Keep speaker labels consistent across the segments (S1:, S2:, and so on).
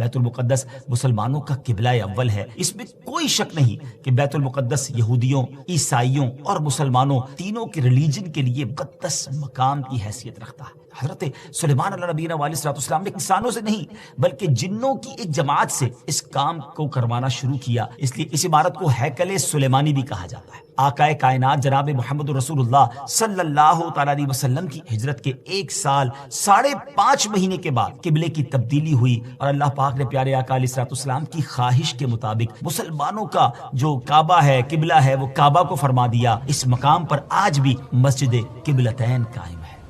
S1: بیت المقدس مسلمانوں کا قبلہ اول ہے، اس میں کوئی شک نہیں کہ بیت المقدس یہودیوں، عیسائیوں اور مسلمانوں تینوں کے ریلیجن کے لیے مقدس مقام کی حیثیت رکھتا ہے۔ حضرت سلیمان علیہ نبینا علیہ الصلوۃ والسلام نے انسانوں سے نہیں بلکہ جنوں کی ایک جماعت سے اس کام کو کروانا شروع کیا، اس لیے اس عمارت کو ہیکل سلیمانی بھی کہا جاتا ہے۔ آقائے کائنات جناب محمد رسول اللہ صلی اللہ تعالی علیہ وسلم کی ہجرت کے 1 سال 5.5 مہینے کے بعد قبلے کی تبدیلی ہوئی اور اللہ پاک نے پیارے آقا علیہ الصلوۃ والسلام کی خواہش کے مطابق مسلمانوں کا جو کعبہ ہے، قبلہ ہے، وہ کعبہ کو فرما دیا۔ اس مقام پر آج بھی مسجد قبلتین قائم ہے۔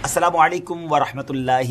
S1: السلام علیکم ورحمۃ اللہ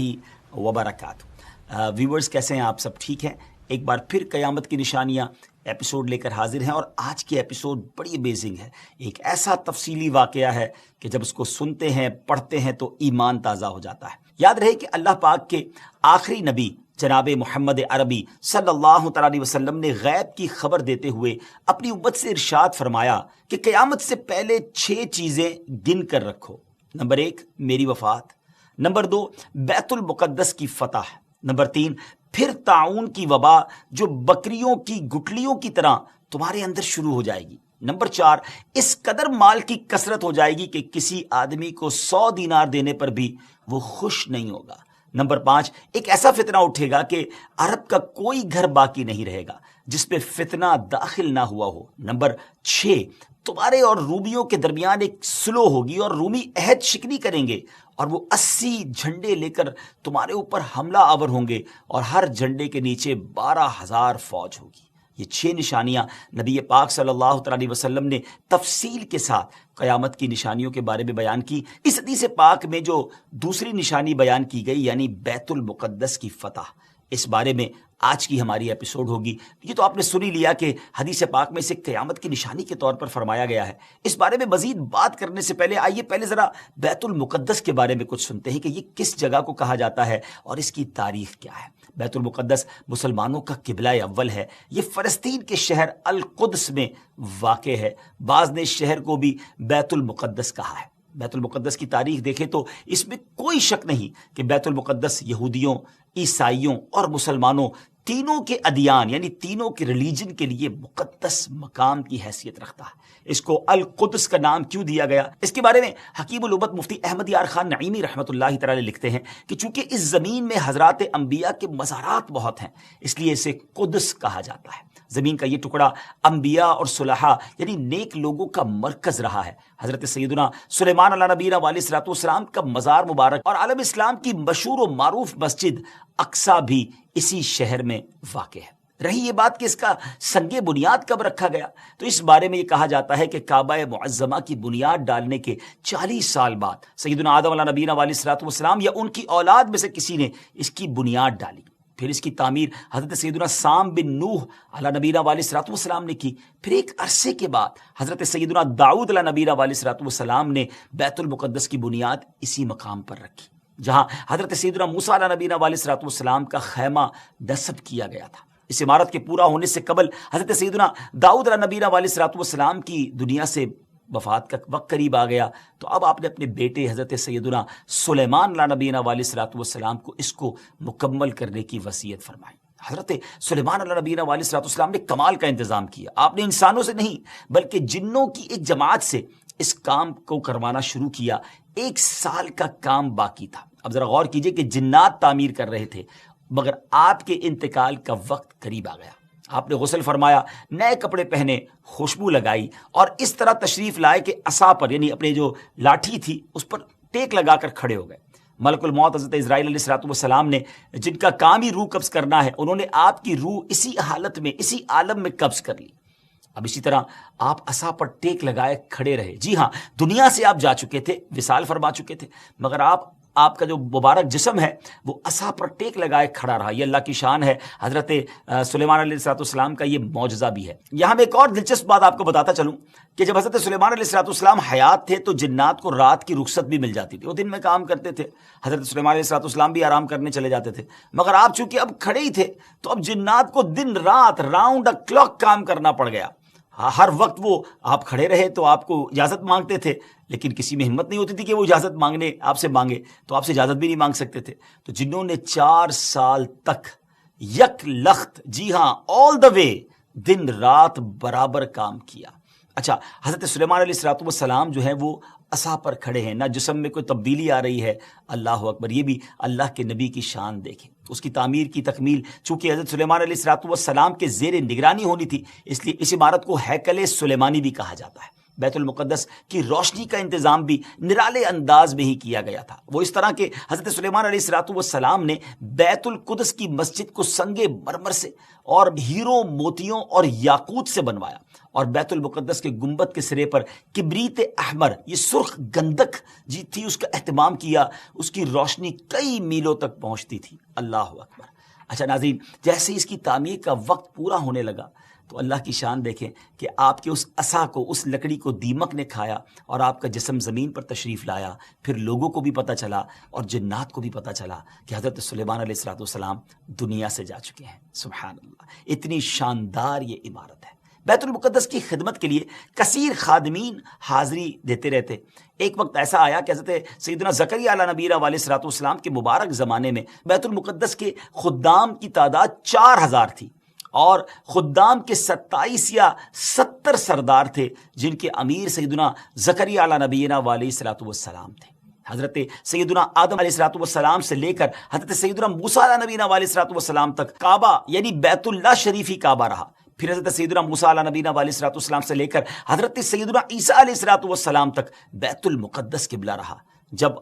S1: وبرکاتہ۔ ویورز کیسے ہیں آپ؟ سب ٹھیک ہیں؟ ایک بار پھر قیامت کی نشانیاں ایپیسوڈ لے کر حاضر ہیں، اور آج کی ایپیسوڈ بڑی امیزنگ ہے۔ ایک ایسا تفصیلی واقعہ ہے کہ جب اس کو سنتے ہیں، پڑھتے ہیں تو ایمان تازہ ہو جاتا ہے۔ یاد رہے کہ اللہ پاک کے آخری نبی جناب محمد عربی صلی اللہ تعالی علیہ وسلم نے غیب کی خبر دیتے ہوئے اپنی امت سے ارشاد فرمایا کہ قیامت سے پہلے 6 چیزیں گن کر رکھو۔ نمبر 1 میری وفات، نمبر 2 بیت المقدس کی فتح، نمبر 3 پھر طاعون کی وبا جو بکریوں کی گٹلیوں کی طرح تمہارے اندر شروع ہو جائے گی، نمبر 4 اس قدر مال کی کثرت ہو جائے گی کہ کسی آدمی کو 100 دینار دینے پر بھی وہ خوش نہیں ہوگا، نمبر 5 ایک ایسا فتنہ اٹھے گا کہ عرب کا کوئی گھر باقی نہیں رہے گا جس پہ فتنہ داخل نہ ہوا ہو، نمبر 6 تمہارے اور رومیوں کے درمیان ایک سلو ہوگی اور رومی عہد شکنی کریں گے اور وہ 80 جھنڈے لے کر تمہارے اوپر حملہ آور ہوں گے اور ہر جھنڈے کے نیچے 12,000 فوج ہوگی۔ یہ 6 نشانیاں نبی پاک صلی اللہ تعالی علیہ وسلم نے تفصیل کے ساتھ قیامت کی نشانیوں کے بارے میں بیان کی۔ اس حدیث پاک میں جو دوسری نشانی بیان کی گئی یعنی بیت المقدس کی فتح، اس بارے میں آج کی ہماری ایپیسوڈ ہوگی۔ یہ تو آپ نے سن ہی لیا کہ حدیث پاک میں اسے قیامت کی نشانی کے طور پر فرمایا گیا ہے۔ اس بارے میں مزید بات کرنے سے پہلے آئیے پہلے ذرا بیت المقدس کے بارے میں کچھ سنتے ہیں کہ یہ کس جگہ کو کہا جاتا ہے اور اس کی تاریخ کیا ہے۔ بیت المقدس مسلمانوں کا قبلہ اول ہے۔ یہ فلسطین کے شہر القدس میں واقع ہے۔ بعض نے اس شہر کو بھی بیت المقدس کہا ہے۔ بیت المقدس کی تاریخ دیکھیں تو اس میں کوئی شک نہیں کہ بیت المقدس یہودیوں، عیسائیوں اور مسلمانوں تینوں کے ادیان یعنی تینوں کے ریلیجن کے لیے مقدس مقام کی حیثیت رکھتا ہے۔ اس کو القدس کا نام کیوں دیا گیا؟ اس کے بارے میں حکیم الامت مفتی احمد یار خان نعیمی رحمۃ اللہ تعالی لکھتے ہیں کہ چونکہ اس زمین میں حضرات انبیاء کے مزارات بہت ہیں، اس لیے اسے قدس کہا جاتا ہے۔ زمین کا یہ ٹکڑا انبیاء اور صلحاء یعنی نیک لوگوں کا مرکز رہا ہے۔ حضرت سیدنا سلیمان علیہ نبینا علیہ الصلوۃ والسلام کا مزار مبارک اور عالم اسلام کی مشہور و معروف مسجد اقصیٰ بھی اسی شہر میں واقع ہے۔ رہی یہ بات کہ اس کا سنگ بنیاد کب رکھا گیا، تو اس بارے میں یہ کہا جاتا ہے کہ کعبہ معظمہ کی بنیاد ڈالنے کے 40 سال بعد سیدنا آدم علیہ نبینا علیہ الصلوۃ والسلام یا ان کی اولاد میں سے کسی نے اس کی بنیاد ڈالی۔ پھر اس کی تعمیر حضرت سیدنا سام بن نوح علیہ نبینا علیہ الصلوۃ والسلام نے کی۔ پھر ایک عرصے کے بعد حضرت سیدنا داؤد علیہ نبینا علیہ الصلوۃ والسلام نے بیت المقدس کی بنیاد اسی مقام پر رکھی جہاں حضرت سیدنا موسیٰ علیہ نبینا علیہ الصلوۃ والسلام کا خیمہ نصب کیا گیا تھا۔ اس عمارت کے پورا ہونے سے قبل حضرت سیدنا داؤد علیہ نبینا علیہ الصلوۃ والسلام کی دنیا سے وفات کا وقت قریب آ گیا، تو اب آپ نے اپنے بیٹے حضرت سیدنا سلیمان علیہ نبینا علیہ الصلوۃ والسلام کو اس کو مکمل کرنے کی وصیت فرمائی۔ حضرت سلیمان علیہ نبینا علیہ الصلوۃ والسلام نے کمال کا انتظام کیا۔ آپ نے انسانوں سے نہیں بلکہ جنوں کی ایک جماعت سے اس کام کو کروانا شروع کیا۔ 1 سال کا کام باقی تھا۔ اب ذرا غور کیجئے کہ جنات تعمیر کر رہے تھے مگر آپ کے انتقال کا وقت قریب آ گیا۔ آپ نے غسل فرمایا، نئے کپڑے پہنے، خوشبو لگائی اور اس طرح تشریف لائے کہ عصا پر یعنی اپنے جو لاٹھی تھی اس پر ٹیک لگا کر کھڑے ہو گئے۔ ملک الموت حضرت اسرائیل علیہ الصلوۃ والسلام نے جن کا کام ہی روح قبض کرنا ہے، انہوں نے آپ کی روح اسی حالت میں اسی عالم میں قبض کر لی۔ اب اسی طرح آپ عصا پر ٹیک لگائے کھڑے رہے۔ جی ہاں، دنیا سے آپ جا چکے تھے، وصال فرما چکے تھے، مگر آپ کا جو مبارک جسم ہے وہ عصا پر ٹیک لگائے کھڑا رہا۔ یہ اللہ کی شان ہے۔ حضرت سلیمان علیہ الصلوۃ والسلام کا یہ معجزہ بھی ہے۔ یہاں میں ایک اور دلچسپ بات آپ کو بتاتا چلوں کہ جب حضرت سلیمان علیہ الصلوۃ والسلام حیات تھے تو جنات کو رات کی رخصت بھی مل جاتی تھی، وہ دن میں کام کرتے تھے۔ حضرت سلیمان علیہ الصلوۃ والسلام بھی آرام کرنے چلے جاتے تھے، مگر آپ چونکہ اب کھڑے ہی تھے تو اب جنات کو دن رات راؤنڈ کلاک کام کرنا پڑ گیا۔ ہر وقت وہ آپ کھڑے رہے تو آپ کو اجازت مانگتے تھے، لیکن کسی میں ہمت نہیں ہوتی تھی کہ وہ اجازت مانگنے آپ سے مانگے، تو آپ سے اجازت بھی نہیں مانگ سکتے تھے۔ تو جنہوں نے 4 سال تک یک لخت، جی ہاں آل دا وے، دن رات برابر کام کیا۔ اچھا، حضرت سلیمان علیہ السلام جو ہیں وہ عصا پر کھڑے ہیں، نہ جسم میں کوئی تبدیلی آ رہی ہے۔ اللہ اکبر، یہ بھی اللہ کے نبی کی شان دیکھیں۔ اس کی تعمیر کی تکمیل چونکہ حضرت سلیمان علیہ السلام کے زیر نگرانی ہونی تھی، اس لیے اس عمارت کو ہیکل سلیمانی بھی کہا جاتا ہے۔ بیت المقدس کی روشنی کا انتظام بھی نرالے انداز میں ہی کیا گیا تھا، وہ اس طرح کہ حضرت سلیمان علیہ السلام نے بیت القدس کی مسجد کو سنگ مرمر سے اور ہیروں، موتیوں اور یاقوت سے بنوایا، اور بیت المقدس کے گنبد کے سرے پر کبریت احمر، یہ سرخ گندک جی تھی، اس کا اہتمام کیا، اس کی روشنی کئی میلوں تک پہنچتی تھی۔ اللہ اکبر۔ اچھا ناظرین، جیسے اس کی تعمیر کا وقت پورا ہونے لگا تو اللہ کی شان دیکھیں کہ آپ کے اس عصا کو، اس لکڑی کو دیمک نے کھایا اور آپ کا جسم زمین پر تشریف لایا۔ پھر لوگوں کو بھی پتہ چلا اور جنات کو بھی پتہ چلا کہ حضرت سلیمان علیہ السلام دنیا سے جا چکے ہیں۔ سبحان اللہ، اتنی شاندار یہ عمارت ہے۔ بیت المقدس کی خدمت کے لیے کثیر خادمین حاضری دیتے رہتے۔ ایک وقت ایسا آیا کہ حضرت سیدنا زکریا علیہ نبی علیہ السلام کے مبارک زمانے میں بیت المقدس کے خدام کی تعداد 4000 تھی، اور خدام کے 27 یا 70 سردار تھے، جن کے امیر سیدنا زکریا علیہ نبینا علیہ السلام تھے۔ حضرت سیدنا آدم علیہ السلام سے لے کر حضرت سیدنا موسیٰ علیہ نبینا علیہ السلام تک کعبہ یعنی بیت اللہ شریف ہی کعبہ رہا۔ پھر حضرت سیدنا موسیٰ علیہ نبینا علیہ السلام سے لے کر حضرت سیدنا عیسیٰ علیہ السلام تک بیت المقدس قبلہ رہا۔ جب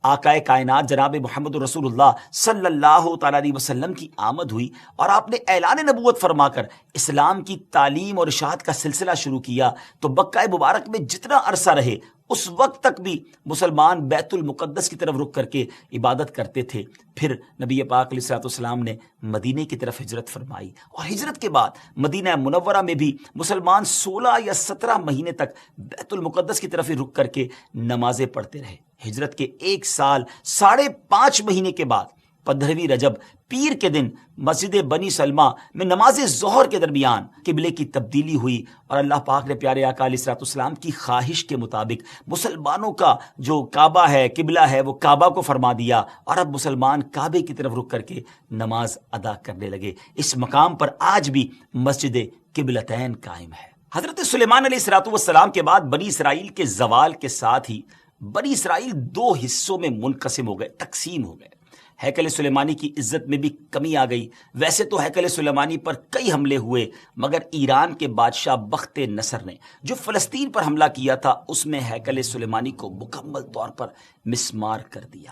S1: آقا کائنات جناب محمد رسول اللہ صلی اللہ تعالیٰ علیہ وسلم کی آمد ہوئی اور آپ نے اعلان نبوت فرما کر اسلام کی تعلیم اور اشاعت کا سلسلہ شروع کیا، تو مکہ مبارک میں جتنا عرصہ رہے اس وقت تک بھی مسلمان بیت المقدس کی طرف رخ کر کے عبادت کرتے تھے۔ پھر نبی پاک علیہ السلام نے مدینے کی طرف ہجرت فرمائی، اور ہجرت کے بعد مدینہ منورہ میں بھی مسلمان 16 یا 17 مہینے تک بیت المقدس کی طرف ہی رخ کر کے نمازیں پڑھتے رہے۔ ہجرت کے 1 سال 5.5 مہینے کے بعد 15ویں رجب پیر کے دن مسجد بنی سلمہ میں نماز ظہر کے درمیان قبلے کی تبدیلی ہوئی، اور اللہ پاک نے پیارے آقا علیہ السلام کی خواہش کے مطابق مسلمانوں کا جو کعبہ ہے، قبلہ ہے، وہ کعبہ کو فرما دیا، اور اب مسلمان کعبے کی طرف رخ کر کے نماز ادا کرنے لگے۔ اس مقام پر آج بھی مسجد قبلتین قائم ہے۔ حضرت سلیمان علیہ السلام کے بعد بنی اسرائیل کے زوال کے ساتھ ہی بنی اسرائیل 2 حصوں میں منقسم ہو گئے، تقسیم ہو گئے۔ ہیکل سلیمانی کی عزت میں بھی کمی آ گئی۔ ویسے تو ہیکل سلیمانی پر کئی حملے ہوئے، مگر ایران کے بادشاہ بخت نصر نے جو فلسطین پر حملہ کیا تھا، اس میں ہیکل سلیمانی کو مکمل طور پر مسمار کر دیا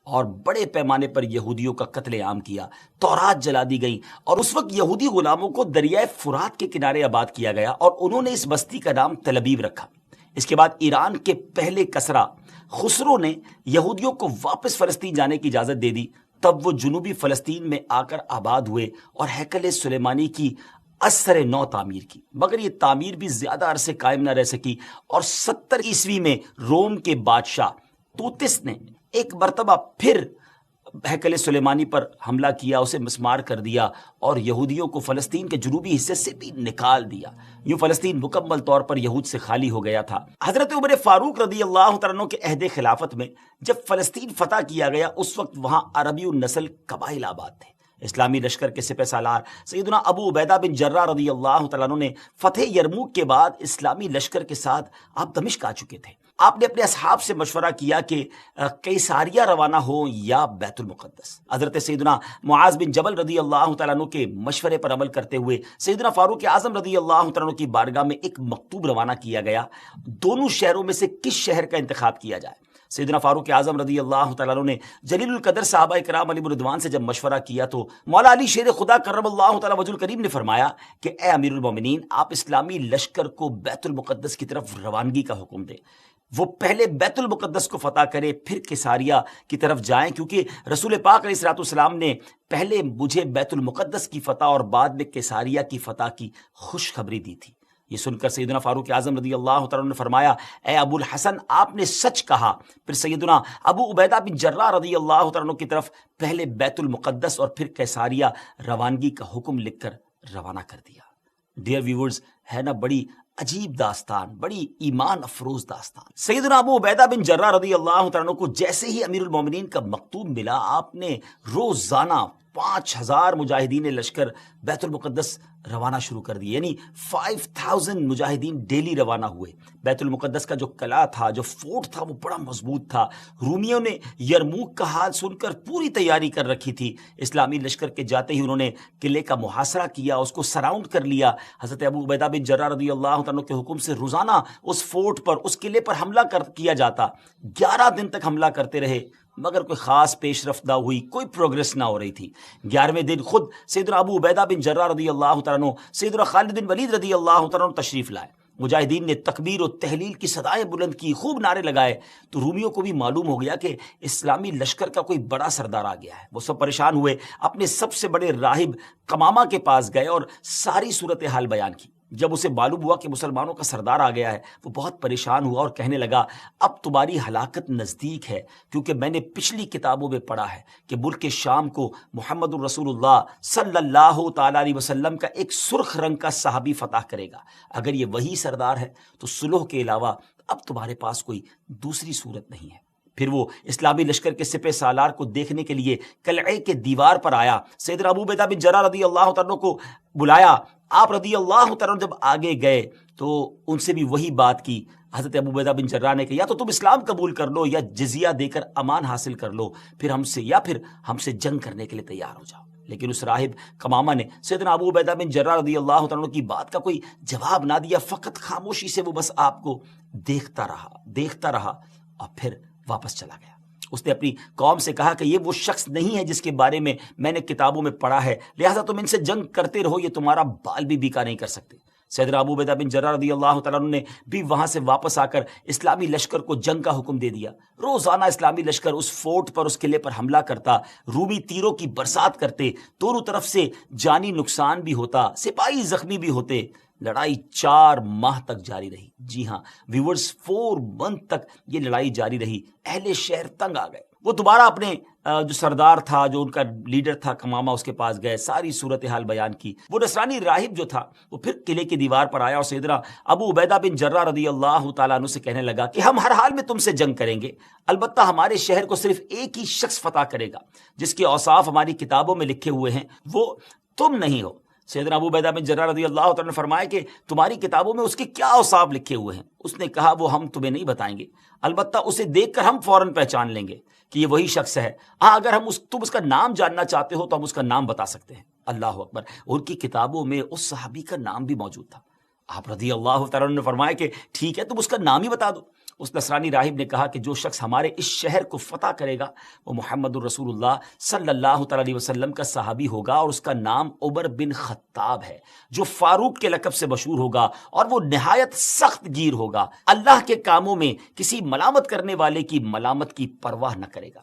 S1: اور بڑے پیمانے پر یہودیوں کا قتل عام کیا۔ تورات جلا دی گئی، اور اس وقت یہودی غلاموں کو دریائے فرات کے کنارے آباد کیا گیا، اور انہوں نے اس بستی کا نام تل ابیب رکھا۔ اس کے بعد ایران کے پہلے کسرا خسرو نے یہودیوں کو واپس فلسطین جانے کی اجازت دے دی۔ تب وہ جنوبی فلسطین میں آ کر آباد ہوئے اور ہیکل سلیمانی کی اثر نو تعمیر کی، مگر یہ تعمیر بھی زیادہ عرصے قائم نہ رہ سکی، اور 70 عیسوی میں روم کے بادشاہ توتس نے ایک مرتبہ پھر ہیکل سلیمانی پر حملہ کیا، اسے مسمار کر دیا، اور یہودیوں کو فلسطین کے جنوبی حصے سے بھی نکال دیا۔ یوں فلسطین مکمل طور پر یہود سے خالی ہو گیا تھا۔ حضرت عمر فاروق رضی اللہ تعالیٰ عنہ کے عہد خلافت میں جب فلسطین فتح کیا گیا، اس وقت وہاں عربی النسل قبائل آباد تھے۔ اسلامی لشکر کے سپہ سالار سیدنا ابو عبیدہ بن جراح رضی اللہ تعالیٰ عنہ نے فتح یرموک کے بعد اسلامی لشکر کے ساتھ آپ دمشق آ چکے تھے۔ آپ نے اپنے اصحاب سے مشورہ کیا کہ قیصاریہ روانہ ہو یا بیت المقدس۔ حضرت سیدنا معاذ بن جبل رضی اللہ تعالیٰ عنہ کے مشورے پر عمل کرتے ہوئے سیدنا فاروق اعظم رضی اللہ تعالیٰ عنہ کی بارگاہ میں ایک مکتوب روانہ کیا گیا، دونوں شہروں میں سے کس شہر کا انتخاب کیا جائے۔ سیدنا فاروق اعظم رضی اللہ تعالیٰ عنہ نے جلیل القدر صحابہ کرام علیہ رضوان سے جب مشورہ کیا، تو مولا علی شیر خدا کرم اللہ تعالیٰ وجہ الکریم نے فرمایا کہ اے امیر المومنین، آپ اسلامی لشکر کو بیت المقدس کی طرف روانگی کا حکم دیں۔ وہ پہلے بیت المقدس کو فتح کرے، پھر قیصاریہ کی طرف جائیں، کیونکہ رسول پاک علیہ السلام نے پہلے مجھے بیت المقدس کی فتح اور بعد میں قیصاریہ کی فتح کی خوشخبری دی تھی۔ یہ سن کر سیدنا فاروق اعظم رضی اللہ تعالیٰ نے فرمایا، اے ابو الحسن، آپ نے سچ کہا۔ پھر سیدنا ابو عبیدہ بن جراح رضی اللہ تعالیٰ کی طرف پہلے بیت المقدس اور پھر قیصاریہ روانگی کا حکم لکھ کر روانہ کر دیا۔ ڈیئر ویورز، ہے نا بڑی عجیب داستان، بڑی ایمان افروز داستان۔ سیدنا ابو عبیدہ بن جراح رضی اللہ تعالیٰ عنہ کو جیسے ہی امیر المومنین کا مکتوب ملا، آپ نے روزانہ 5000 مجاہدین لشکر بیت المقدس روانہ شروع کر دی، یعنی 5000 مجاہدین ڈیلی روانہ ہوئے۔ بیت المقدس کا جو قلعہ تھا، جو فورٹ تھا، وہ بڑا مضبوط تھا۔ رومیوں نے یرموک کا حال سن کر پوری تیاری کر رکھی تھی۔ اسلامی لشکر کے جاتے ہی انہوں نے قلعے کا محاصرہ کیا، اس کو سراؤنڈ کر لیا۔ حضرت ابو عبیدہ بن جراح رضی اللہ عنہ کے حکم سے روزانہ اس فورٹ پر، اس قلعے پر حملہ کیا جاتا۔ 11 دن تک حملہ کرتے رہے، مگر کوئی خاص پیش رفت نہ ہوئی، کوئی پروگرس نہ ہو رہی تھی۔ 11ویں دن خود سیدنا ابو عبیدہ بن جراح رضی اللہ تعالیٰ عنہ سیدنا خالد بن ولید رضی اللہ تعالیٰ عنہ تشریف لائے۔ مجاہدین نے تکبیر و تحلیل کی صدائیں بلند کی، خوب نعرے لگائے، تو رومیوں کو بھی معلوم ہو گیا کہ اسلامی لشکر کا کوئی بڑا سردار آ گیا ہے۔ وہ سب پریشان ہوئے، اپنے سب سے بڑے راہب قمامہ کے پاس گئے اور ساری صورتحال بیان کی۔ جب اسے معلوم ہوا کہ مسلمانوں کا سردار آ گیا ہے، وہ بہت پریشان ہوا اور کہنے لگا، اب تمہاری ہلاکت نزدیک ہے، کیونکہ میں نے پچھلی کتابوں میں پڑھا ہے کہ ملک شام کو محمد الرسول اللہ صلی اللہ تعالیٰ علیہ وسلم کا ایک سرخ رنگ کا صحابی فتح کرے گا۔ اگر یہ وہی سردار ہے تو صلح کے علاوہ اب تمہارے پاس کوئی دوسری صورت نہیں ہے۔ پھر وہ اسلامی لشکر کے سپہ سالار کو دیکھنے کے لیے قلعے کے دیوار پر آیا۔ سیدنا ابو عبیدہ بن جراح رضی اللہ تعالیٰ کو بلایا۔ آپ رضی اللہ تعالیٰ جب آگے گئے تو ان سے بھی وہی بات کی۔ حضرت ابو عبیدہ بن جراح نے کہا، یا تو تم اسلام قبول کر لو یا جزیہ دے کر امان حاصل کر لو، پھر ہم سے جنگ کرنے کے لیے تیار ہو جاؤ۔ لیکن اس راہب قمامہ نے سیدنا ابو عبیدہ بن جراح رضی اللہ تعالیٰ کی بات کا کوئی جواب نہ دیا، فقط خاموشی سے وہ بس آپ کو دیکھتا رہا اور پھر واپس چلا گیا۔ اس نے اپنی قوم سے کہا کہ یہ وہ شخص نہیں ہے جس کے بارے میں میں نے کتابوں میں پڑھا ہے، لہٰذا تم ان سے جنگ کرتے رہو، یہ تمہارا بال بھی بیکا نہیں کر سکتے۔ سیدنا ابو عبیدہ بن جراح رضی اللہ تعالیٰ عنہ نے بھی وہاں سے واپس آ کر اسلامی لشکر کو جنگ کا حکم دے دیا۔ روزانہ اسلامی لشکر اس فورٹ پر، اس قلعے پر حملہ کرتا، رومی تیروں کی برسات کرتے، دونوں طرف سے جانی نقصان بھی ہوتا، سپاہی زخمی بھی ہوتے۔ لڑائی 4 ماہ تک جاری رہی۔ جی ہاں ویورز، 4 منتھ تک یہ لڑائی جاری رہی۔ اہل شہر تنگ آ گئے۔ وہ دوبارہ اپنے جو سردار تھا، جو ان کا لیڈر تھا قمامہ، اس کے پاس گئے، ساری صورتحال بیان کی۔ وہ نصرانی راہب جو تھا وہ پھر قلعے کی دیوار پر آیا اور سیدنا ابو عبیدہ بن جراح رضی اللہ تعالیٰ عنہ سے کہنے لگا کہ ہم ہر حال میں تم سے جنگ کریں گے، البتہ ہمارے شہر کو صرف ایک ہی شخص فتح کرے گا جس کے اوصاف ہماری کتابوں میں لکھے ہوئے ہیں، وہ تم نہیں ہو۔ سیدنا ابو عبیدہ بن جراح رضی اللہ تعالیٰ نے فرمایا کہ تمہاری کتابوں میں اس کے کیا اوصاف لکھے ہوئے ہیں؟ اس نے کہا وہ ہم تمہیں نہیں بتائیں گے، البتہ اسے دیکھ کر ہم فوراً پہچان لیں گے کہ یہ وہی شخص ہے۔ ہاں اگر تم اس کا نام جاننا چاہتے ہو تو ہم اس کا نام بتا سکتے ہیں۔ اللہ اکبر! ان کی کتابوں میں اس صحابی کا نام بھی موجود تھا۔ آپ رضی اللہ تعالیٰ نے فرمایا کہ ٹھیک ہے، تم اس کا نام ہی بتا دو۔ اس نصرانی راہب نے کہا کہ جو شخص ہمارے اس شہر کو فتح کرے گا وہ محمد الرسول اللہ صلی اللہ تعالیٰ علیہ وسلم کا صحابی ہوگا، اور اس کا نام عمر بن خطاب ہے، جو فاروق کے لقب سے مشہور ہوگا، اور وہ نہایت سخت گیر ہوگا، اللہ کے کاموں میں کسی ملامت کرنے والے کی ملامت کی پرواہ نہ کرے گا۔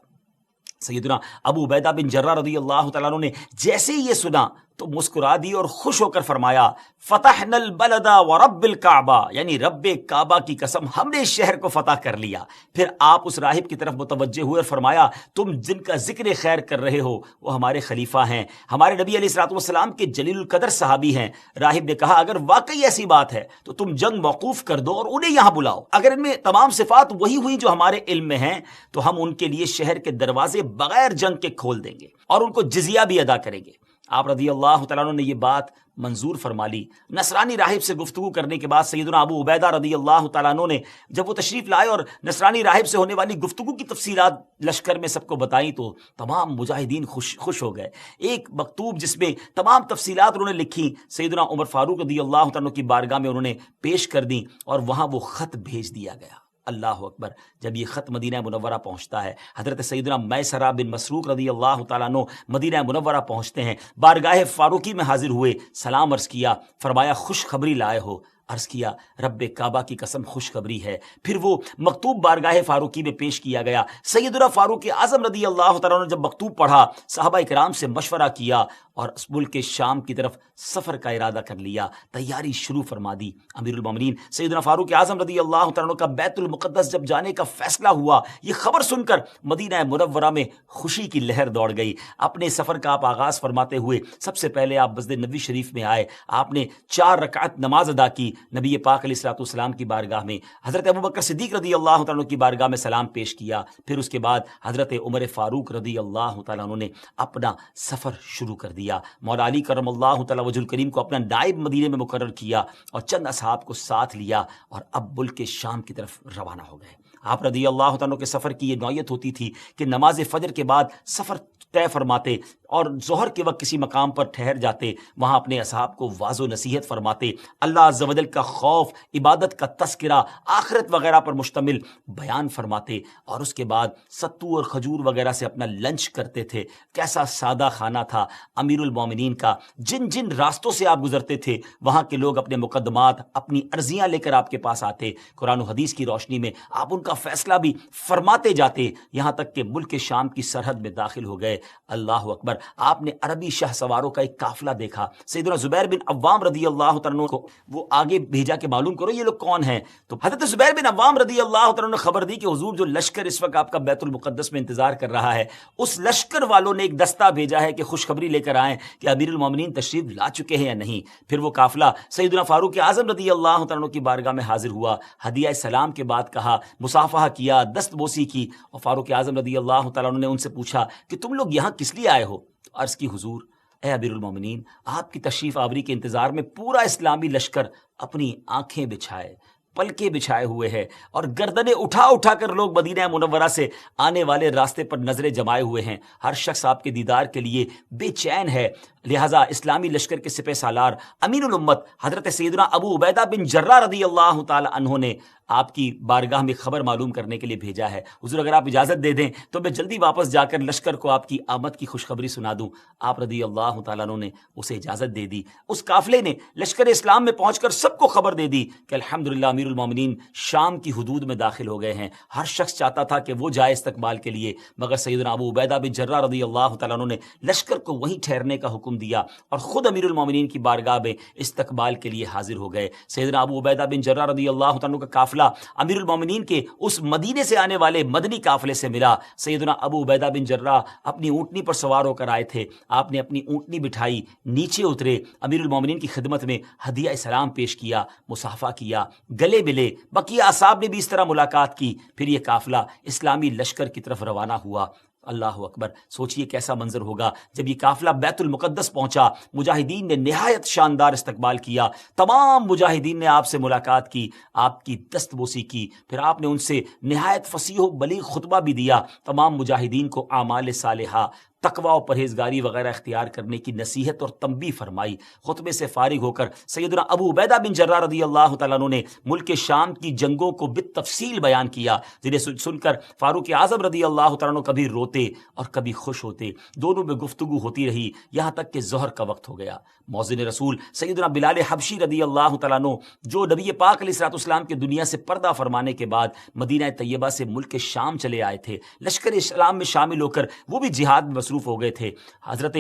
S1: سیدنا ابو عبیدہ بن جراح رضی اللہ تعالیٰ عنہ نے جیسے ہی یہ سنا تو مسکرا دی اور خوش ہو کر فرمایا، فتحنا البلد ورب الکعبہ، یعنی رب کعبہ کی قسم ہم نے اس شہر کو فتح کر لیا۔ پھر آپ اس راہب کی طرف متوجہ ہوئے اور فرمایا، تم جن کا ذکر خیر کر رہے ہو وہ ہمارے خلیفہ ہیں، ہمارے نبی علیہ الصلوۃ والسلام کے جلیل القدر صحابی ہیں۔ راہب نے کہا، اگر واقعی ایسی بات ہے تو تم جنگ موقوف کر دو اور انہیں یہاں بلاؤ۔ اگر ان میں تمام صفات وہی ہوئی جو ہمارے علم میں ہیں تو ہم ان کے لیے شہر کے دروازے بغیر جنگ کے کھول دیں گے اور ان کو جزیہ بھی ادا کریں گے۔ آپ رضی اللہ تعالیٰ عنہ نے یہ بات منظور فرما لی۔ نصرانی راہب سے گفتگو کرنے کے بعد سیدنا ابو عبیدہ رضی اللہ تعالیٰ عنہ نے جب وہ تشریف لائے اور نصرانی راہب سے ہونے والی گفتگو کی تفصیلات لشکر میں سب کو بتائیں تو تمام مجاہدین خوش ہو گئے۔ ایک مکتوب جس میں تمام تفصیلات انہوں نے لکھی سیدنا عمر فاروق رضی اللہ تعالیٰ عنہ کی بارگاہ میں انہوں نے پیش کر دیں، اور وہاں وہ خط بھیج دیا گیا۔ اللہ اکبر! جب یہ خط مدینہ منورہ پہنچتا ہے، حضرت سیدنا میسرہ بن مسروق رضی اللہ تعالیٰ عنہ مدینہ منورہ پہنچتے ہیں، بارگاہ فاروقی میں حاضر ہوئے، سلام عرض کیا، فرمایا خوشخبری لائے ہو؟ عرض کیا رب کعبہ کی قسم خوشخبری ہے۔ پھر وہ مکتوب بارگاہ فاروقی میں پیش کیا گیا۔ سیدنا فاروق اعظم رضی اللہ تعالیٰ عنہ نے جب مکتوب پڑھا، صحابہ کرام سے مشورہ کیا اور اس ملک کے شام کی طرف سفر کا ارادہ کر لیا، تیاری شروع فرما دی۔ امیر المومنین سیدنا فاروق اعظم رضی اللہ تعالیٰ عنہ کا بیت المقدس جب جانے کا فیصلہ ہوا، یہ خبر سن کر مدینہ منورہ میں خوشی کی لہر دوڑ گئی۔ اپنے سفر کا آپ آغاز فرماتے ہوئے سب سے پہلے آپ مسجد نبوی شریف میں آئے، آپ نے 4 رکعت نماز ادا کی، نبی پاک علیہ الصلوۃ والسلام کی بارگاہ میں حضرت ابوبکر صدیق رضی اللہ تعالیٰ عنہ کی بارگاہ میں سلام پیش کیا، پھر اس کے بعد حضرت عمر فاروق رضی اللہ تعالیٰ عنہ نے اپنا سفر شروع کر دیا۔ مولا علی کرم اللہ تعالیٰ وجہ الکریم کو اپنا نائب مدینے میں مقرر کیا اور چند اصحاب کو ساتھ لیا اور اب ملک کے شام کی طرف روانہ ہو گئے۔ آپ رضی اللہ تعالیٰ کے سفر کی یہ نوعیت ہوتی تھی کہ نماز فجر کے بعد سفر طے فرماتے اور ظہر کے وقت کسی مقام پر ٹھہر جاتے، وہاں اپنے اصحاب کو واض و نصیحت فرماتے، اللہ عز و جل کا خوف، عبادت کا تذکرہ، آخرت وغیرہ پر مشتمل بیان فرماتے، اور اس کے بعد ستو اور کھجور وغیرہ سے اپنا لنچ کرتے تھے۔ کیسا سادہ کھانا تھا امیر المومنین کا۔ جن جن راستوں سے آپ گزرتے تھے وہاں کے لوگ اپنے مقدمات، اپنی عرضیاں لے کر آپ کے پاس آتے، قرآن و حدیث کی روشنی میں آپ ان کا فیصلہ بھی فرماتے جاتے، یہاں تک کہ ملک شام کی سرحد میں داخل ہو گئے۔ اللہ اکبر! آپ نے عربی شاہ سواروں کا ایک قافلہ دیکھا، سیدنا زبیر بن عوام رضی اللہ تعالیٰ عنہ کو وہ آگے بھیجا کہ معلوم کرو یہ لوگ کون ہیں۔ تو حضرت زبیر بن عوام رضی اللہ تعالیٰ عنہ نے خبر دی کہ حضور جو لشکر اس وقت آپ کا بیت المقدس میں انتظار کر رہا ہے، اس لشکر والوں نے ایک دستہ بھیجا ہے کہ خوشخبری لے کر آئیں کہ امیر المومنین تشریف لا چکے ہیں یا نہیں۔ پھر وہ قافلہ سیدنا فاروق اعظم رضی اللہ تعالیٰ عنہ کی بارگاہ میں حاضر ہوا، ہدیہ سلام کے بعد کہا، مصافحہ کیا، دست بوسی کی، اور فاروق اعظم رضی اللہ تعالیٰ عنہ نے ان سے پوچھا کہ تم لوگ یہاں کس لیے آئے ہو؟ تو عرض کی حضور، اے امیر المومنین، آپ کی تشریف آوری کے انتظار میں پورا اسلامی لشکر اپنی آنکھیں بچھائے، پلکیں بچھائے ہوئے ہے، اور گردنیں اٹھا اٹھا کر لوگ مدینہ منورہ سے آنے والے راستے پر نظریں جمائے ہوئے ہیں۔ ہر شخص آپ کے دیدار کے لیے بے چین ہے، لہٰذا اسلامی لشکر کے سپہ سالار امین الامت حضرت سیدنا ابو عبیدہ بن جراح رضی اللہ تعالی عنہ نے آپ کی بارگاہ میں خبر معلوم کرنے کے لیے بھیجا ہے۔ حضور اگر آپ اجازت دے دیں تو میں جلدی واپس جا کر لشکر کو آپ کی آمد کی خوشخبری سنا دوں۔ آپ رضی اللہ تعالیٰ عنہ نے اسے اجازت دے دی۔ اس قافلے نے لشکر اسلام میں پہنچ کر سب کو خبر دے دی کہ الحمدللہ امیر المومنین شام کی حدود میں داخل ہو گئے ہیں۔ ہر شخص چاہتا تھا کہ وہ جائے استقبال کے لیے، مگر سیدنا ابو عبیدہ بن جراح رضی اللہ تعالیٰ عنہ نے لشکر کو وہیں ٹھہرنے کا حکم دیا اور خود امیر المومنین کی بارگاہ میں استقبال کے لیے حاضر ہو گئے۔ سیدنا ابو عبیدہ بن جراح رضی اللہ تعالیٰ عنہ کا قافلہ امیر المومنین کے اس مدینے سے آنے والے مدنی قافلے سے ملا۔ سیدنا ابو عبیدہ بن جراح اپنی اونٹنی پر سوار ہو کر آئے تھے، آپ نے اپنی اونٹنی بٹھائی، نیچے اترے، امیر المومنین کی خدمت میں ہدیہ سلام پیش کیا، مصافحہ کیا، گلے ملے، بقیہ اصحاب نے بھی اس طرح ملاقات کی۔ پھر یہ قافلہ اسلامی لشکر کی طرف روانہ ہوا۔ اللہ اکبر! سوچئے کیسا منظر ہوگا جب یہ قافلہ بیت المقدس پہنچا۔ مجاہدین نے نہایت شاندار استقبال کیا، تمام مجاہدین نے آپ سے ملاقات کی، آپ کی دست بوسی کی، پھر آپ نے ان سے نہایت فصیح و بلیغ خطبہ بھی دیا، تمام مجاہدین کو اعمال صالحہ، تقوی و پرہیزگاری وغیرہ اختیار کرنے کی نصیحت اور تنبیہ فرمائی۔ خطبے سے فارغ ہو کر سیدنا ابو عبیدہ بن جراح رضی اللہ تعالیٰ عنہ نے ملک شام کی جنگوں کو بالتفصیل بیان کیا، جنہیں سن کر فاروق اعظم رضی اللہ تعالیٰ عنہ کبھی روتے اور کبھی خوش ہوتے۔ دونوں میں گفتگو ہوتی رہی یہاں تک کہ ظہر کا وقت ہو گیا۔ مؤذن رسول سیدنا بلال حبشی رضی اللہ تعالیٰ عنہ، جو نبی پاک علیہ الصلوۃ والسلام کے دنیا سے پردہ فرمانے کے بعد مدینہ طیبہ سے ملک شام چلے آئے تھے، لشکر اسلام میں شامل ہو کر وہ بھی جہاد میں مصروف ہو گئے تھے۔ حضرت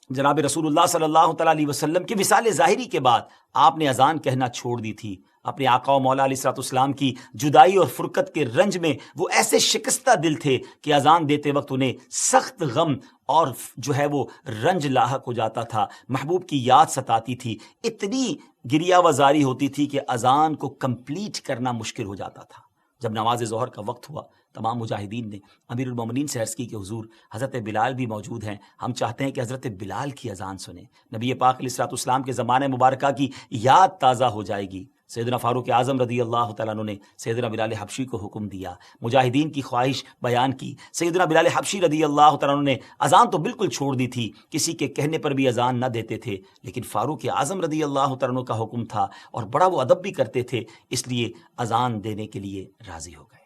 S1: جناب رسول اللہ صلی اللہ تعالیٰ علیہ وسلم کی وصال ظاہری کے بعد آپ نے اذان کہنا چھوڑ دی تھی۔ اپنے آقا و مولا علیہ الصلوۃ والسلام کی جدائی اور فرقت کے رنج میں وہ ایسے شکستہ دل تھے کہ اذان دیتے وقت انہیں سخت غم اور جو ہے وہ رنج لاحق ہو جاتا تھا، محبوب کی یاد ستاتی تھی، اتنی گریہ وزاری ہوتی تھی کہ اذان کو کمپلیٹ کرنا مشکل ہو جاتا تھا۔ جب نماز ظہر کا وقت ہوا، تمام مجاہدین نے امیر المومنین سے عرض کی کہ حضور حضرت بلال بھی موجود ہیں، ہم چاہتے ہیں کہ حضرت بلال کی اذان سنیں، نبی پاک علیہ الصلوۃ والسلام کے زمانے مبارکہ کی یاد تازہ ہو جائے گی۔ سیدنا فاروق اعظم رضی اللہ تعالیٰ عنہ نے سیدنا بلال حبشی کو حکم دیا، مجاہدین کی خواہش بیان کی۔ سیدنا بلال حبشی رضی اللہ تعالیٰ عنہ نے اذان تو بالکل چھوڑ دی تھی، کسی کے کہنے پر بھی اذان نہ دیتے تھے، لیکن فاروق اعظم رضی اللہ تعالیٰ عنہ کا حکم تھا اور بڑا وہ ادب بھی کرتے تھے، اس لیے اذان دینے کے لیے راضی ہو گئے۔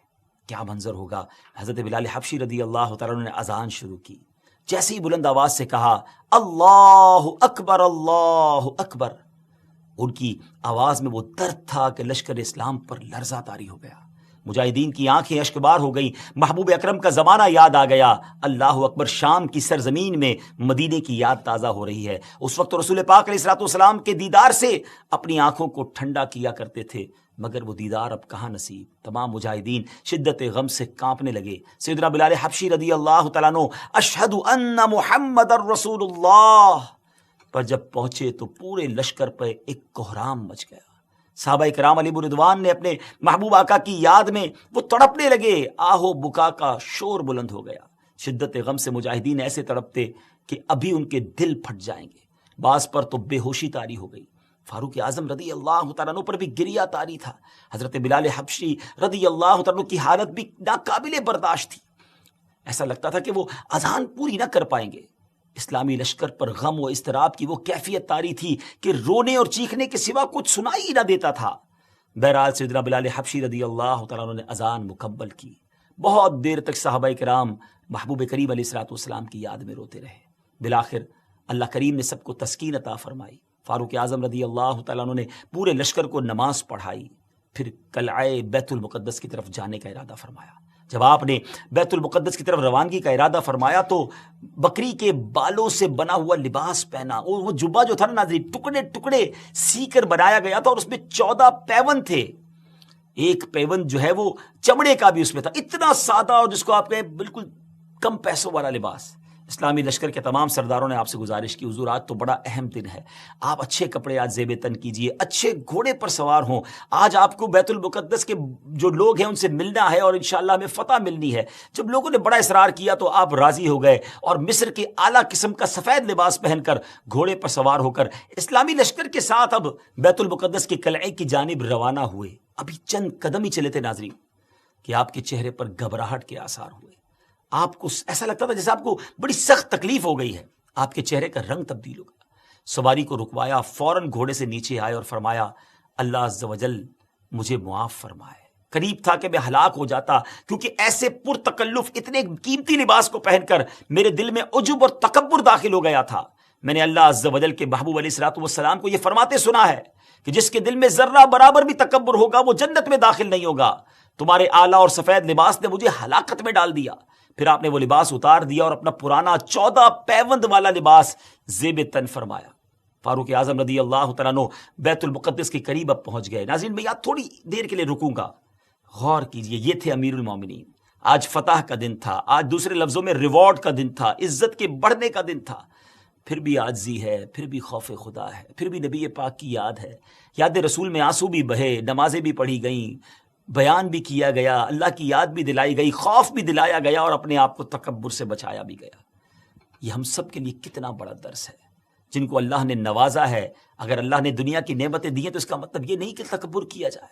S1: کیا منظر ہوگا! حضرت بلال حبشی رضی اللہ تعالیٰ عنہ نے اذان شروع کی، جیسے ہی بلند آواز سے کہا اللہ اکبر اللہ اکبر، ان کی آواز میں وہ درد تھا کہ لشکر اسلام پر لرزہ طاری ہو گیا۔ مجاہدین کی آنکھیں اشکبار ہو گئی، محبوب اکرم کا زمانہ یاد آ گیا۔ اللہ اکبر، شام کی سرزمین میں مدینے کی یاد تازہ ہو رہی ہے۔ اس وقت رسول پاک علیہ الصلوۃ والسلام کے دیدار سے اپنی آنکھوں کو ٹھنڈا کیا کرتے تھے، مگر وہ دیدار اب کہاں نصیب۔ تمام مجاہدین شدت غم سے کانپنے لگے۔ سیدنا بلال حبشی رضی اللہ تعالیٰ عنہ اشہد ان محمد الرسول اللہ پر جب پہنچے تو پورے لشکر پہ ایک کوہرام مچ گیا۔ صحابہ کرام علیہ رضوان نے اپنے محبوب آقا کی یاد میں وہ تڑپنے لگے، آہو بکا کا شور بلند ہو گیا۔ شدت غم سے مجاہدین ایسے تڑپتے کہ ابھی ان کے دل پھٹ جائیں گے۔ بعض پر تو بے ہوشی طاری ہو گئی۔ فاروق اعظم رضی اللہ تعالیٰ عنہ پر بھی گریہ طاری تھا۔ حضرت بلال حبشی رضی اللہ تعالیٰ عنہ کی حالت بھی ناقابل برداشت تھی۔ ایسا لگتا تھا کہ وہ اذان پوری نہ کر پائیں گے۔ اسلامی لشکر پر غم و اضطراب کی وہ کیفیت طاری تھی کہ رونے اور چیخنے کے سوا کچھ سنائی ہی نہ دیتا تھا۔ بہرحال سیدنا بلال حبشی رضی اللہ تعالیٰ عنہ نے اذان مکمل کی۔ بہت دیر تک صحابہ کرام محبوب کریم علیہ الصلوۃ والسلام کی یاد میں روتے رہے۔ بالآخر اللہ کریم نے سب کو تسکین عطا فرمائی۔ فاروق اعظم رضی اللہ تعالیٰ عنہ نے پورے لشکر کو نماز پڑھائی، پھر قلعہ بیت المقدس کی طرف جانے کا ارادہ فرمایا۔ جب آپ نے بیت المقدس کی طرف روانگی کا ارادہ فرمایا تو بکری کے بالوں سے بنا ہوا لباس پہنا، وہ جبہ جو تھا نا ناظرین، ٹکڑے ٹکڑے سی کر بنایا گیا تھا اور اس میں 14 پیون تھے۔ ایک پیون جو ہے وہ چمڑے کا بھی اس میں تھا، اتنا سادہ اور جس کو آپ کہیں بالکل کم پیسوں والا لباس۔ اسلامی لشکر کے تمام سرداروں نے آپ سے گزارش کی، حضور آج تو بڑا اہم دن ہے، آپ اچھے کپڑے آج زیب تن کیجئے، اچھے گھوڑے پر سوار ہوں، آج آپ کو بیت المقدس کے جو لوگ ہیں ان سے ملنا ہے اور انشاءاللہ ہمیں فتح ملنی ہے۔ جب لوگوں نے بڑا اصرار کیا تو آپ راضی ہو گئے اور مصر کے اعلیٰ قسم کا سفید لباس پہن کر گھوڑے پر سوار ہو کر اسلامی لشکر کے ساتھ اب بیت المقدس کے قلعے کی جانب روانہ ہوئے۔ ابھی چند قدم ہی چلے تھے ناظرین کہ آپ کے چہرے پر گھبراہٹ کے آثار ہوئے۔ آپ کو ایسا لگتا تھا جیسے آپ کو بڑی سخت تکلیف ہو گئی ہے، آپ کے چہرے کا رنگ تبدیل ہو گیا۔ سواری کو رکوایا، فوراً گھوڑے سے نیچے آئے اور فرمایا اللہ عز و جل مجھے معاف فرمائے۔ قریب تھا کہ میں ہلاک ہو جاتا، کیونکہ ایسے پرتکلف اتنے قیمتی لباس کو پہن کر میرے دل میں عجب اور تکبر داخل ہو گیا تھا۔ میں نے اللہ عز و جل کے محبوب علیہ الصلوۃ والسلام کو یہ فرماتے سنا ہے کہ جس کے دل میں ذرہ برابر بھی تکبر ہوگا وہ جنت میں داخل نہیں ہوگا۔ تمہارے اعلیٰ اور سفید لباس نے مجھے ہلاکت میں ڈال دیا۔ پھر آپ نے وہ لباس اتار دیا اور اپنا پرانا 14 پیوند والا لباس زیب تن فرمایا۔ فاروق اعظم رضی اللہ تعالیٰ عنہ بیت المقدس کے قریب اب پہنچ گئے۔ ناظرین میں یہاں تھوڑی دیر کے لیے رکوں گا، غور کیجئے، یہ تھے امیر المومنین۔ آج فتح کا دن تھا، آج دوسرے لفظوں میں ریوارڈ کا دن تھا، عزت کے بڑھنے کا دن تھا۔ پھر بھی عاجزی ہے، پھر بھی خوف خدا ہے، پھر بھی نبی پاک کی یاد ہے، یاد رسول میں آنسو بھی بہے، نمازیں بھی پڑھی گئیں، بیان بھی کیا گیا، اللہ کی یاد بھی دلائی گئی، خوف بھی دلایا گیا اور اپنے آپ کو تکبر سے بچایا بھی گیا۔ یہ ہم سب کے لیے کتنا بڑا درس ہے۔ جن کو اللہ نے نوازا ہے، اگر اللہ نے دنیا کی نعمتیں دی ہیں تو اس کا مطلب یہ نہیں کہ تکبر کیا جائے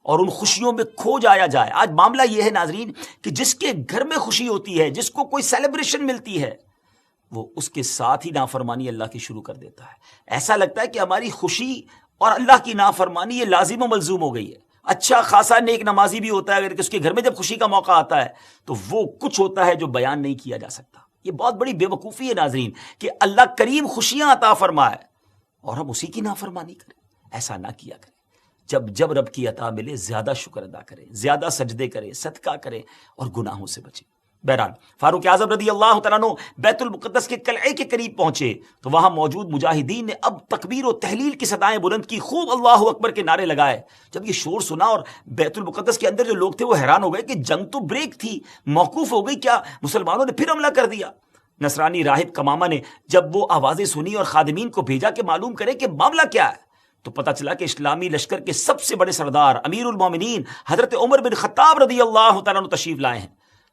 S1: اور ان خوشیوں میں کھو جایا جائے۔ آج معاملہ یہ ہے ناظرین کہ جس کے گھر میں خوشی ہوتی ہے، جس کو کوئی سیلیبریشن ملتی ہے، وہ اس کے ساتھ ہی نافرمانی اللہ کی شروع کر دیتا ہے۔ ایسا لگتا ہے کہ ہماری خوشی اور اللہ کی نافرمانی یہ لازم و ملزوم ہو گئی ہے۔ اچھا خاصا نیک نمازی بھی ہوتا ہے، اگر اس کے گھر میں جب خوشی کا موقع آتا ہے تو وہ کچھ ہوتا ہے جو بیان نہیں کیا جا سکتا۔ یہ بہت بڑی بے وقوفی ہے ناظرین کہ اللہ کریم خوشیاں عطا فرمائے اور ہم اسی کی نافرمانی کریں۔ ایسا نہ کیا کریں۔ جب رب کی عطا ملے زیادہ شکر ادا کریں، زیادہ سجدے کریں، صدقہ کریں اور گناہوں سے بچیں۔ بہرحال فاروق اعظم رضی اللہ تعالیٰ عنہ بیت المقدس کے قلعے کے قریب پہنچے تو وہاں موجود مجاہدین نے اب تکبیر و تحلیل کی صدائیں بلند کی، خوب اللہ اکبر کے نعرے لگائے۔ جب یہ شور سنا اور بیت المقدس کے اندر جو لوگ تھے وہ حیران ہو گئے کہ جنگ تو بریک تھی، موقوف ہو گئی، کیا مسلمانوں نے پھر حملہ کر دیا؟ نصرانی راہب کمامہ نے جب وہ آوازیں سنی اور خادمین کو بھیجا کہ معلوم کرے کہ معاملہ کیا ہے، تو پتہ چلا کہ اسلامی لشکر کے سب سے بڑے سردار امیر المومنین حضرت عمر بن خطاب رضی اللہ تعالیٰ عنہ تشریف لائے ہیں۔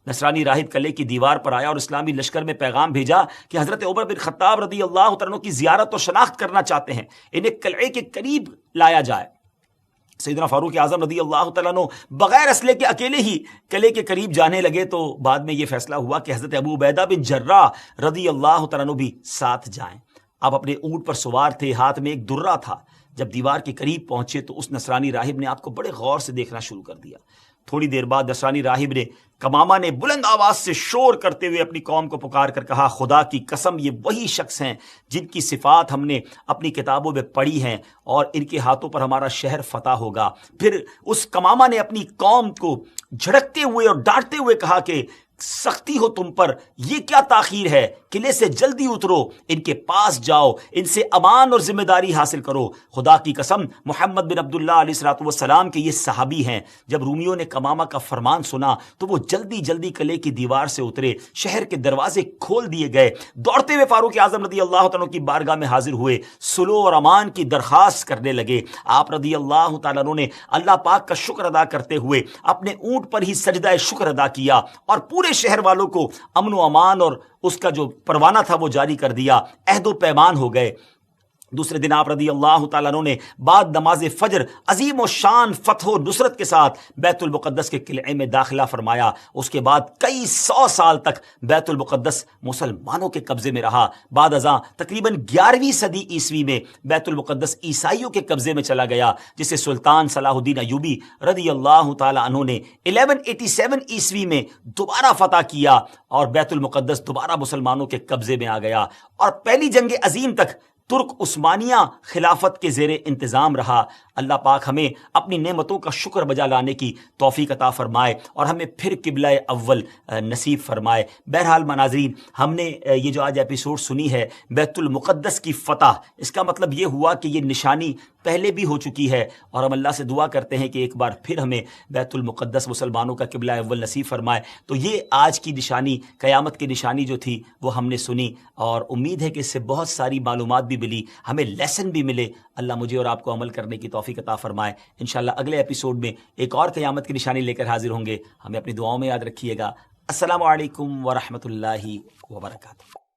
S1: نصرانی راہب قلعے کی دیوار پر آیا اور اسلامی لشکر میں پیغام بھیجا کہ حضرت عمر بن خطاب رضی اللہ تعالیٰ عنہ کی زیارت اور شناخت کرنا چاہتے ہیں، انہیں قلعے کے قریب لایا جائے۔ سیدنا فاروق اعظم رضی اللہ تعالیٰ عنہ بغیر اسلحے کے اکیلے ہی قلعے کے قریب جانے لگے تو بعد میں یہ فیصلہ ہوا کہ حضرت ابو عبیدہ بن جراح رضی اللہ تعالیٰ عنہ بھی ساتھ جائیں۔ آپ اپنے اونٹ پر سوار تھے، ہاتھ میں ایک درہ تھا۔ جب دیوار کے قریب پہنچے تو اس نصرانی راہب نے آپ کو بڑے غور سے دیکھنا شروع کر دیا۔ تھوڑی دیر بعد نصرانی راہب نے کمامہ نے بلند آواز سے شور کرتے ہوئے اپنی قوم کو پکار کر کہا، خدا کی قسم یہ وہی شخص ہیں جن کی صفات ہم نے اپنی کتابوں میں پڑھی ہیں، اور ان کے ہاتھوں پر ہمارا شہر فتح ہوگا۔ پھر اس کمامہ نے اپنی قوم کو جھڑکتے ہوئے اور ڈانٹتے ہوئے کہا کہ سختی ہو تم پر، یہ کیا تاخیر ہے، قلعے سے جلدی اترو، ان کے پاس جاؤ، ان سے امان اور ذمہ داری حاصل کرو۔ خدا کی قسم محمد بن عبداللہ علیہ الصلوۃ والسلام کے یہ صحابی ہیں۔ جب رومیوں نے کمامہ کا فرمان سنا تو وہ جلدی جلدی قلعے کی دیوار سے اترے، شہر کے دروازے کھول دیے گئے، دوڑتے ہوئے فاروق اعظم رضی اللہ تعالیٰ کی بارگاہ میں حاضر ہوئے، صلح اور امان کی درخواست کرنے لگے۔ آپ رضی اللہ تعالیٰ عنہ نے اللہ پاک کا شکر ادا کرتے ہوئے اپنے اونٹ پر ہی سجدہ شکر ادا کیا اور پورے شہر والوں کو امن و امان اور اس کا جو پروانہ تھا وہ جاری کر دیا، عہد و پیمان ہو گئے۔ دوسرے دن آپ رضی اللہ تعالیٰ عنہ نے بعد نماز فجر عظیم و شان فتح و نصرت کے ساتھ بیت المقدس کے قلعے میں داخلہ فرمایا۔ اس کے بعد کئی 100 سال تک بیت المقدس مسلمانوں کے قبضے میں رہا۔ بعد ازاں تقریباً 11ویں صدی عیسوی میں بیت المقدس عیسائیوں کے قبضے میں چلا گیا، جسے سلطان صلاح الدین ایوبی رضی اللہ تعالیٰ عنہ نے 1187 عیسوی میں دوبارہ فتح کیا اور بیت المقدس دوبارہ مسلمانوں کے قبضے میں آ گیا، اور پہلی جنگ عظیم تک ترک عثمانیہ خلافت کے زیر انتظام رہا۔ اللہ پاک ہمیں اپنی نعمتوں کا شکر بجا لانے کی توفیق عطا فرمائے اور ہمیں پھر قبلہ اول نصیب فرمائے۔ بہرحال ناظرین، ہم نے یہ جو آج ایپیسوڈ سنی ہے بیت المقدس کی فتح، اس کا مطلب یہ ہوا کہ یہ نشانی پہلے بھی ہو چکی ہے، اور ہم اللہ سے دعا کرتے ہیں کہ ایک بار پھر ہمیں بیت المقدس مسلمانوں کا قبلہ اول نصیب فرمائے۔ تو یہ آج کی نشانی، قیامت کی نشانی جو تھی وہ ہم نے سنی، اور امید ہے کہ اس سے بہت ساری معلومات بھی ملی، ہمیں لیسن بھی ملے۔ اللہ مجھے اور آپ کو عمل کرنے کی توفیق عطا فرمائے۔ انشاءاللہ اگلے ایپیسوڈ میں ایک اور قیامت کی نشانی لے کر حاضر ہوں گے۔ ہمیں اپنی دعاؤں میں یاد رکھیے گا۔ السلام علیکم ورحمۃ اللہ وبرکاتہ۔